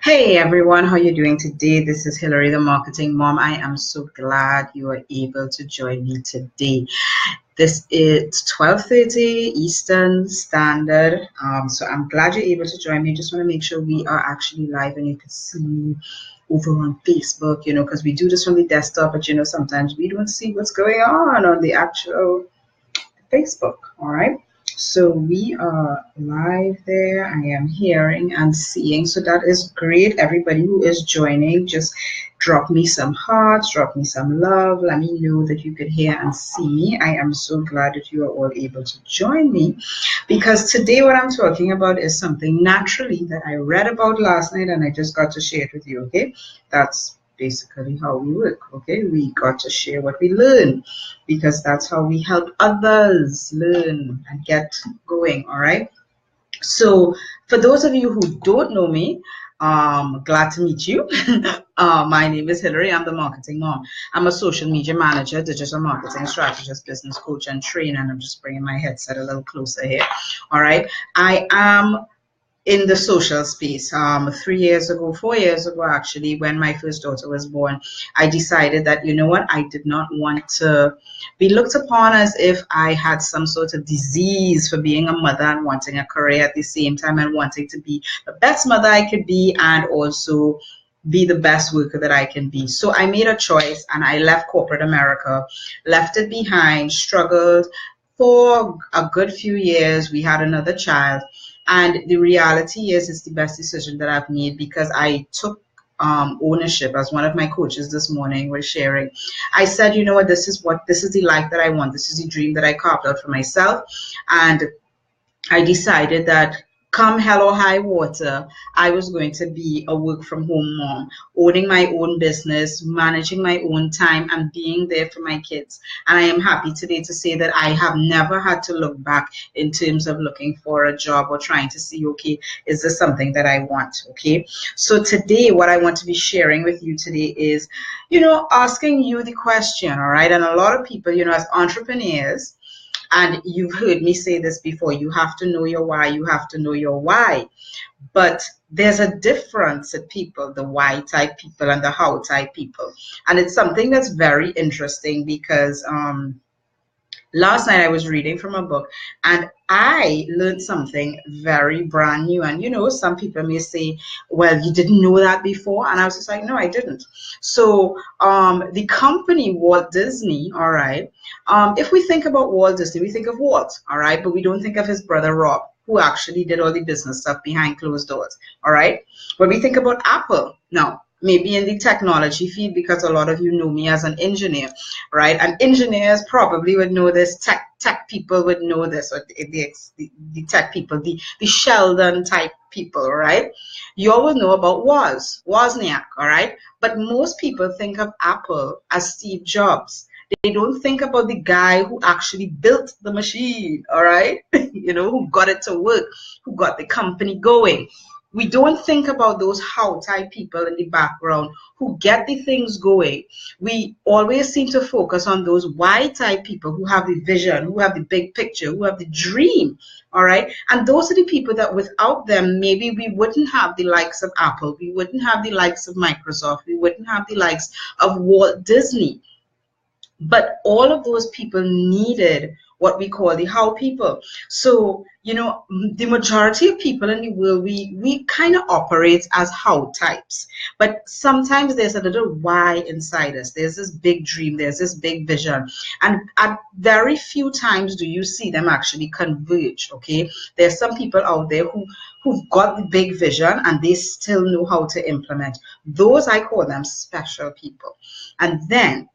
Hey everyone, how you doing today? This is Hillary, the marketing mom. I am so glad you are able to join me today. This is 12:30 Eastern Standard. So I'm glad you're able to join me. Just want to make sure we are actually live and you can see me over on Facebook, because we do this from the desktop, but sometimes we don't see what's going on the actual Facebook. All right. So we are live there. I am hearing and seeing. So that is great. Everybody who is joining, just drop me some hearts, drop me some love. Let me know that you could hear and see me. I am so glad that you are all able to join me because today what I'm talking about is something naturally that I read about last night and I just got to share it with you. Okay. That's basically how we work. Okay. We got to share what we learn because that's how we help others learn and get going. All right. So, for those of you who don't know me, glad to meet you. My name is Hillary. I'm the marketing mom. I'm a social media manager, digital marketing strategist, business coach, and trainer. And I'm just bringing my headset a little closer here. All right. I am in the social space. 3 years ago, 4 years ago, actually, when my first daughter was born, I decided that, you know what, I did not want to be looked upon as if I had some sort of disease for being a mother and wanting a career at the same time and wanting to be the best mother I could be and also be the best worker that I can be. So I made a choice and I left corporate America, left it behind, struggled for a good few years. We had another child. And the reality is, it's the best decision that I've made because I took ownership, as one of my coaches this morning was sharing. I said, you know what, this is the life that I want. This is the dream that I carved out for myself. And I decided that come hell or high water, I was going to be a work from home mom, owning my own business, managing my own time, and being there for my kids. And I am happy today to say that I have never had to look back in terms of looking for a job or trying to see, okay, is this something that I want? Okay. So today, what I want to be sharing with you today is, asking you the question, all right? And a lot of people, as entrepreneurs, and you've heard me say this before, you have to know your why, you have to know your why. But there's a difference in people, the why type people and the how type people. And it's something that's very interesting because last night I was reading from a book and I learned something very brand new. And some people may say, well, you didn't know that before. And I was just like, no, I didn't. So the company Walt Disney, all right, if we think about Walt Disney, we think of Walt, all right, but we don't think of his brother Rob, who actually did all the business stuff behind closed doors, all right? When we think about Apple, now, maybe in the technology field, because a lot of you know me as an engineer, right? And engineers probably would know this, tech people would know this, or the tech people, the Sheldon type people, right? You all will know about Wozniak, all right? But most people think of Apple as Steve Jobs. They don't think about the guy who actually built the machine, all right? Who got it to work, who got the company going. We don't think about those how type people in the background who get the things going. We always seem to focus on those why type people who have the vision, who have the big picture, who have the dream. All right. And those are the people that without them, maybe we wouldn't have the likes of Apple. We wouldn't have the likes of Microsoft. We wouldn't have the likes of Walt Disney. But all of those people needed what we call the how people. So, the majority of people in the world, we kind of operate as how types. But sometimes there's a little why inside us. There's this big dream. There's this big vision. And at very few times do you see them actually converge, okay? There's some people out there who've got the big vision and they still know how to implement. Those, I call them special people. And then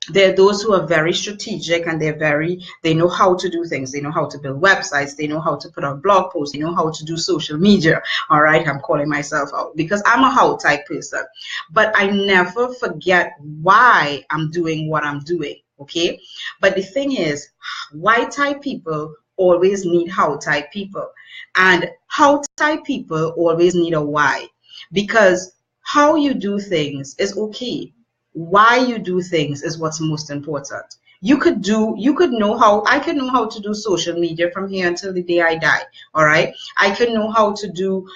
there are those who are very strategic and they know how to do things. They know how to build websites. They know how to put out blog posts. They know how to do social media. All right. I'm calling myself out because I'm a how type person, but I never forget why I'm doing what I'm doing. Okay. But the thing is, why type people always need how type people, and how type people always need a why, because how you do things is okay. Why you do things is what's most important. I could know how to do social media from here until the day I die. All right. I can know how to do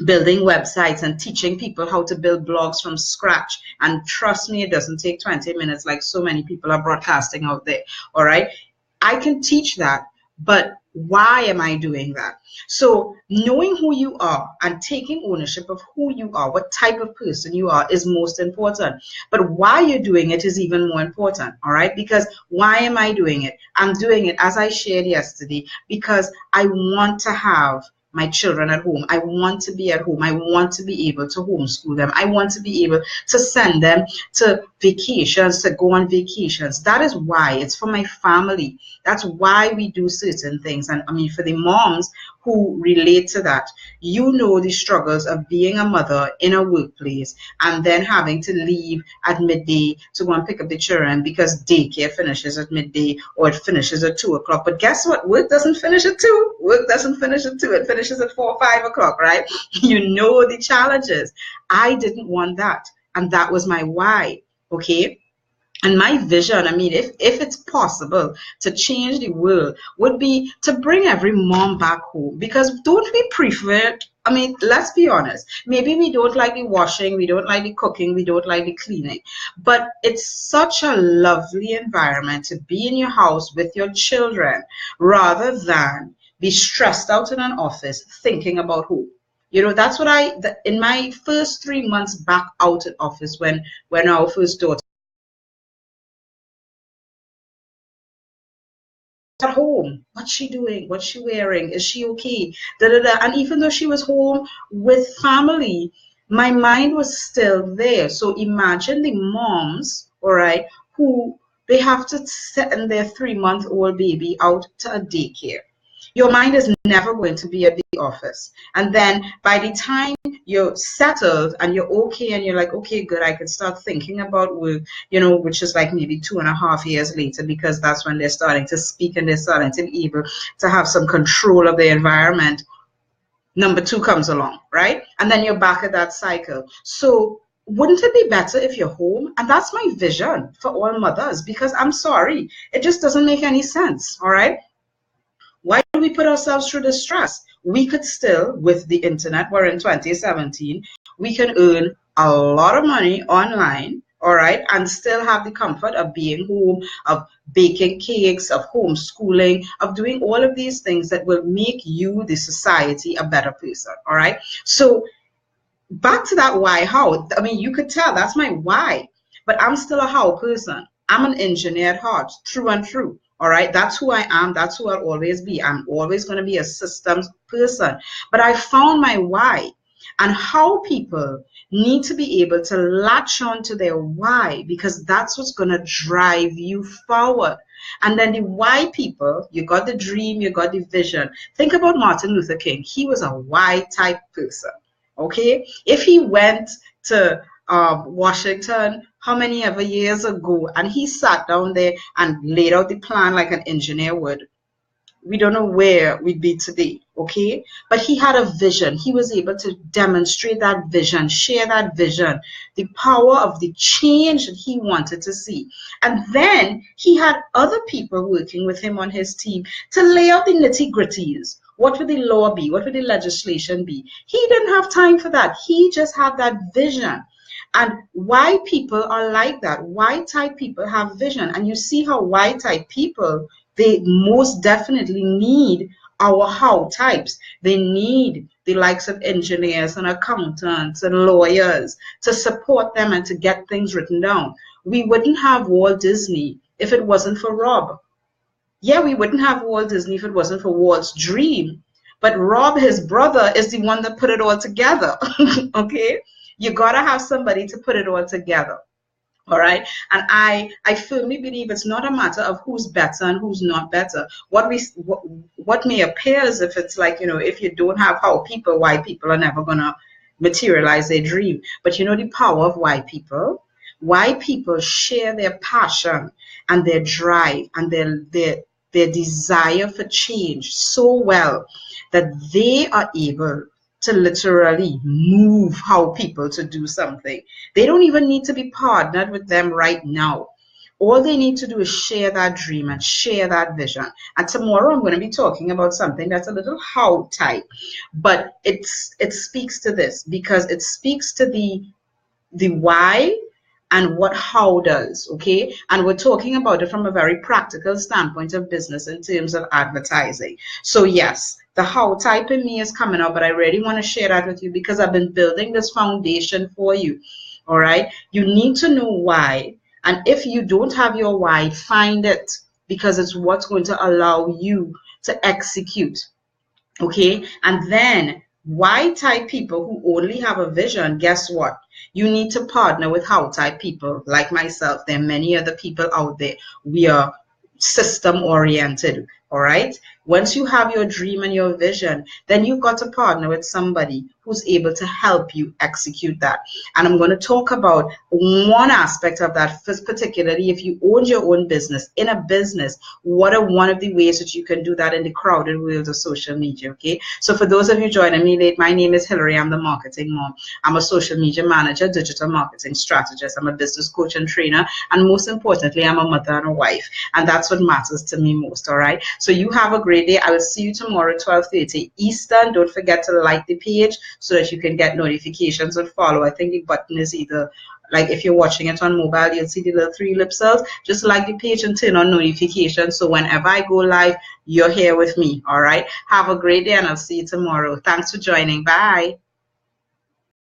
building websites and teaching people how to build blogs from scratch. And trust me, it doesn't take 20 minutes like so many people are broadcasting out there. All right. I can teach that, but why am I doing that? So knowing who you are and taking ownership of who you are, what type of person you are, is most important. But why you're doing it is even more important. All right. Because why am I doing it? I'm doing it, as I shared yesterday, because I want to have my children at home. I want to be at home. I want to be able to homeschool them. I want to be able to send them to vacations, to go on vacations. That is why. It's for my family. That's why we do certain things. And I mean, for the moms who relate to that, you know the struggles of being a mother in a workplace and then having to leave at midday to go and pick up the children because daycare finishes at midday or it finishes at 2 o'clock. But guess what? Work doesn't finish at 2. Work doesn't finish at 2. It finishes at 4 or 5 o'clock, right? You know the challenges. I didn't want that. And that was my why. Okay. And my vision, I mean, if it's possible to change the world, would be to bring every mom back home. Because don't we prefer it? I mean, let's be honest. Maybe we don't like the washing, we don't like the cooking, we don't like the cleaning. But it's such a lovely environment to be in your house with your children rather than be stressed out in an office thinking about who. You know, that's what in my first 3 months back out at office when our first daughter at home. What's she doing? What's she wearing? Is she okay? Da, da, da. And even though she was home with family, my mind was still there. So imagine the moms, all right, who they have to send their 3-month-old baby out to a daycare. Your mind is never going to be at the office. And then by the time you're settled and you're okay and you're like, okay, good, I can start thinking about work, you know, which is like maybe 2.5 years later, because that's when they're starting to speak and they're starting to be able to have some control of their environment. Number 2 comes along, right? And then you're back at that cycle. So wouldn't it be better if you're home? And that's my vision for all mothers, because I'm sorry, it just doesn't make any sense, all right? Why do we put ourselves through the stress? We could still, with the internet, we're in 2017, we can earn a lot of money online, all right, and still have the comfort of being home, of baking cakes, of homeschooling, of doing all of these things that will make you, the society, a better person, all right? So back to that why, how. I mean, you could tell that's my why, but I'm still a how person. I'm an engineer at heart, through and through. All right, that's who I am. That's who I'll always be. I'm always going to be a systems person. But I found my why and how people need to be able to latch on to their why, because that's what's going to drive you forward. And then the why people, you got the dream, you got the vision. Think about Martin Luther King. He was a why type person. Okay, if he went to Washington, how many ever years ago, and he sat down there and laid out the plan like an engineer would, we don't know where we'd be today, okay? But he had a vision. He was able to demonstrate that vision, share that vision, the power of the change that he wanted to see. And then he had other people working with him on his team to lay out the nitty-gritties. What would the law be? What would the legislation be? He didn't have time for that. He just had that vision. And why people are like that? Why type people have vision. And you see how why type people, they most definitely need our how types. They need the likes of engineers and accountants and lawyers to support them and to get things written down. We wouldn't have Walt Disney if it wasn't for Rob. Yeah, we wouldn't have Walt Disney if it wasn't for Walt's dream. But Rob, his brother, is the one that put it all together. Okay? You got to have somebody to put it all together. All right. And I firmly believe it's not a matter of who's better and who's not better. What may appear as if it's like, you know, if you don't have how people, why people are never going to materialize their dream. But you know the power of why people? Why people share their passion and their drive and their desire for change so well that they are able to literally move how people to do something. They don't even need to be partnered with them right now. All they need to do is share that dream and share that vision. And tomorrow I'm going to be talking about something that's a little how type, but it speaks to this because it speaks to the why and what how does, okay? And we're talking about it from a very practical standpoint of business in terms of advertising. So yes, the how type in me is coming out, but I really want to share that with you because I've been building this foundation for you. All right, you need to know why, and if you don't have your why, find it, because it's what's going to allow you to execute. Okay, and then why type people who only have a vision, guess what? You need to partner with how type people like myself. There are many other people out there. We are system oriented. All right. Once you have your dream and your vision, then you've got to partner with somebody who's able to help you execute that. And I'm going to talk about one aspect of that, particularly if you own your own business. In a business, what are one of the ways that you can do that in the crowded world of social media? Okay. So for those of you joining me late, my name is Hillary. I'm the marketing mom. I'm a social media manager, digital marketing strategist. I'm a business coach and trainer. And most importantly, I'm a mother and a wife. And that's what matters to me most. All right. So you have a great day. I will see you tomorrow at 12:30 Eastern. Don't forget to like the page so that you can get notifications and follow. I think the button is either, like if you're watching it on mobile, you'll see the little 3 lip cells. Just like the page and turn on notifications. So whenever I go live, you're here with me. All right. Have a great day and I'll see you tomorrow. Thanks for joining. Bye.